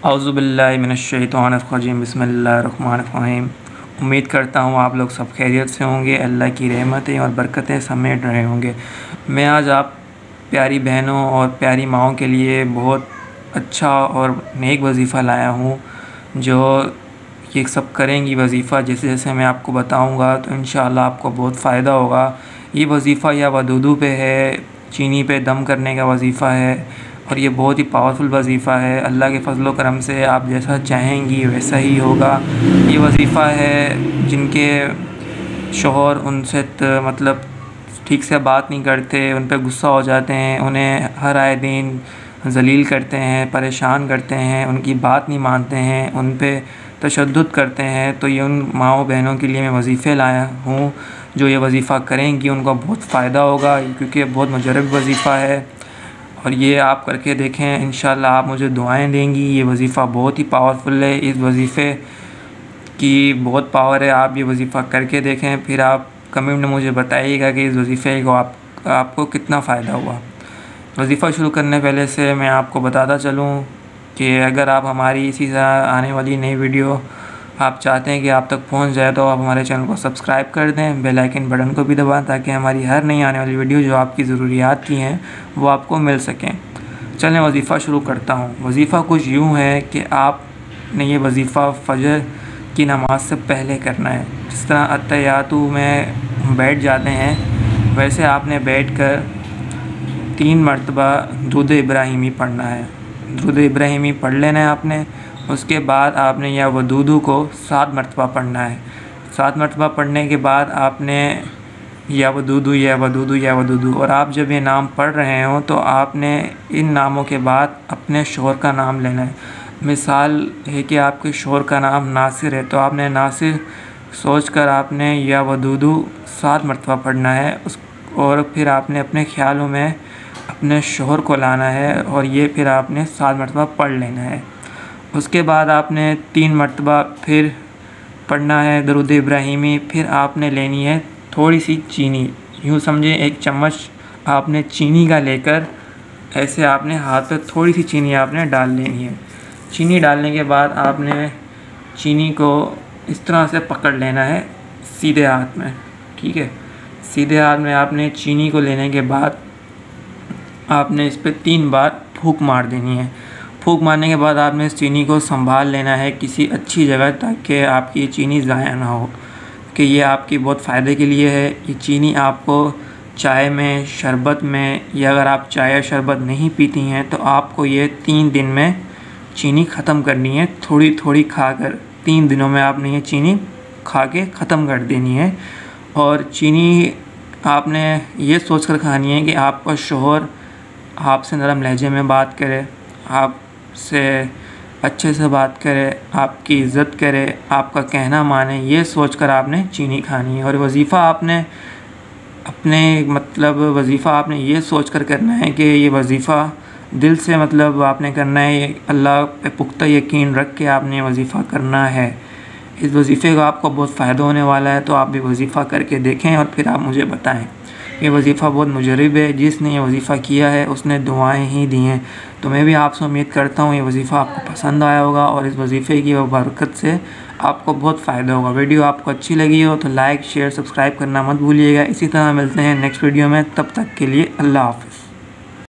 औज़ुबिल्लाहि मिनश्शैतानिर्रजीम बिस्मिल्लाहिर्रहमानिर्रहीम। उम्मीद करता हूँ आप लोग सब खैरियत से होंगे, अल्लाह की रहमतें और बरकतें समेट रहे होंगे। मैं आज आप प्यारी बहनों और प्यारी माँओं के लिए बहुत अच्छा और नेक वजीफ़ा लाया हूँ, जो ये सब करेंगी वजीफ़ा जैसे जैसे मैं आपको बताऊँगा तो इंशाअल्लाह आपको बहुत फ़ायदा होगा। ये वजीफ़ा या वदूदू पे है, चीनी पे दम करने का वजीफ़ा है और ये बहुत ही पावरफुल वजीफ़ा है। अल्लाह के फ़ज़ल व करम से आप जैसा चाहेंगी वैसा ही होगा। ये वजीफ़ा है जिनके शौहर उनसे मतलब ठीक से बात नहीं करते, उन पर गुस्सा हो जाते हैं, उन्हें हर आए दिन ज़लील करते हैं, परेशान करते हैं, उनकी बात नहीं मानते हैं, उन पे तशद्दुद करते हैं, तो ये उन माँओं बहनों के लिए मैं वजीफ़े लाया हूँ। जो ये वजीफ़ा करेंगी उनको बहुत फ़ायदा होगा, क्योंकि बहुत मुजरब वजीफ़ा है और ये आप करके देखें, इंशाअल्लाह आप मुझे दुआएं देंगी। ये वजीफ़ा बहुत ही पावरफुल है, इस वजीफ़े की बहुत पावर है। आप ये वजीफ़ा करके देखें, फिर आप कमेंट में मुझे बताइएगा कि इस वजीफ़े को आपको कितना फ़ायदा हुआ। वजीफ़ा शुरू करने पहले से मैं आपको बताता चलूँ कि अगर आप हमारी इसी तरह आने वाली नई वीडियो आप चाहते हैं कि आप तक पहुंच जाए, तो आप हमारे चैनल को सब्सक्राइब कर दें, बेल आइकन बटन को भी दबाएं, ताकि हमारी हर नई आने वाली वीडियो जो आपकी ज़रूरियात की हैं वो आपको मिल सकें। चलें वजीफ़ा शुरू करता हूँ। वजीफ़ा कुछ यूँ है कि आपने ये वजीफ़ा फ़जर की नमाज से पहले करना है। जिस तरह अत्तहियातु में बैठ जाते हैं, वैसे आपने बैठ कर 3 मरतबा दुरूद इब्राहिमी पढ़ना है। दुरूद इब्राहिमी पढ़ लेना है आपने। उसके बाद आपने या वदूदू को 7 मरतबा पढ़ना है। 7 मरतबा पढ़ने के बाद आपने या वदूदू या वदूदू या वदूदू, और आप जब ये नाम पढ़ रहे हो तो आपने इन नामों के बाद अपने शौहर का नाम लेना है। मिसाल है कि आपके शौहर का नाम नासिर है, तो आपने नासिर सोच कर आपने या वदूदू 7 मरतबा पढ़ना है। और फिर आपने अपने ख़्यालों में अपने शौहर को लाना है और ये फिर आपने 7 मरतबा पढ़ लेना है। उसके बाद आपने 3 मरतबा फिर पढ़ना है दुरूद इब्राहिमी। फिर आपने लेनी है थोड़ी सी चीनी, यूँ समझें 1 चम्मच आपने चीनी का लेकर ऐसे आपने हाथ पे थोड़ी सी चीनी आपने डाल लेनी है। चीनी डालने के बाद आपने चीनी को इस तरह से पकड़ लेना है सीधे हाथ में, ठीक है। सीधे हाथ में आपने चीनी को लेने के बाद आपने इस पर 3 बार फूंक मार देनी है। फूंक मारने के बाद आपने इस चीनी को संभाल लेना है किसी अच्छी जगह, ताकि आपकी चीनी ज़ाया ना हो, कि ये आपकी बहुत फ़ायदे के लिए है। ये चीनी आपको चाय में, शरबत में, या अगर आप चाय या शरबत नहीं पीती हैं तो आपको ये 3 दिन में चीनी ख़त्म करनी है। थोड़ी थोड़ी खाकर 3 दिनों में आपने ये चीनी खा के ख़त्म कर देनी है। और चीनी आपने ये सोच कर खानी है कि आपका शौहर आपसे नरम लहजे में बात करे, आपसे अच्छे से बात करे, आपकी इज़्ज़त करे, आपका कहना माने, ये सोचकर आपने चीनी खानी है। और वजीफ़ा आपने अपने वजीफ़ा आपने ये सोचकर करना है कि ये वजीफ़ा दिल से आपने करना है, ये अल्लाह पे पुख्ता यकीन रख के आपने वजीफ़ा करना है। इस वजीफ़े का आपको बहुत फ़ायदा होने वाला है, तो आप भी वजीफ़ा करके देखें और फिर आप मुझे बताएं। ये वजीफ़ा बहुत मुजरब है, जिसने ये वजीफ़ा किया है उसने दुआएं ही दी हैं। तो मैं भी आपसे उम्मीद करता हूँ ये वजीफ़ा आपको पसंद आया होगा और इस वजीफ़े की बरकत से आपको बहुत फ़ायदा होगा। वीडियो आपको अच्छी लगी हो तो लाइक, शेयर, सब्सक्राइब करना मत भूलिएगा। इसी तरह मिलते हैं नेक्स्ट वीडियो में, तब तक के लिए अल्लाह हाफ़िज़।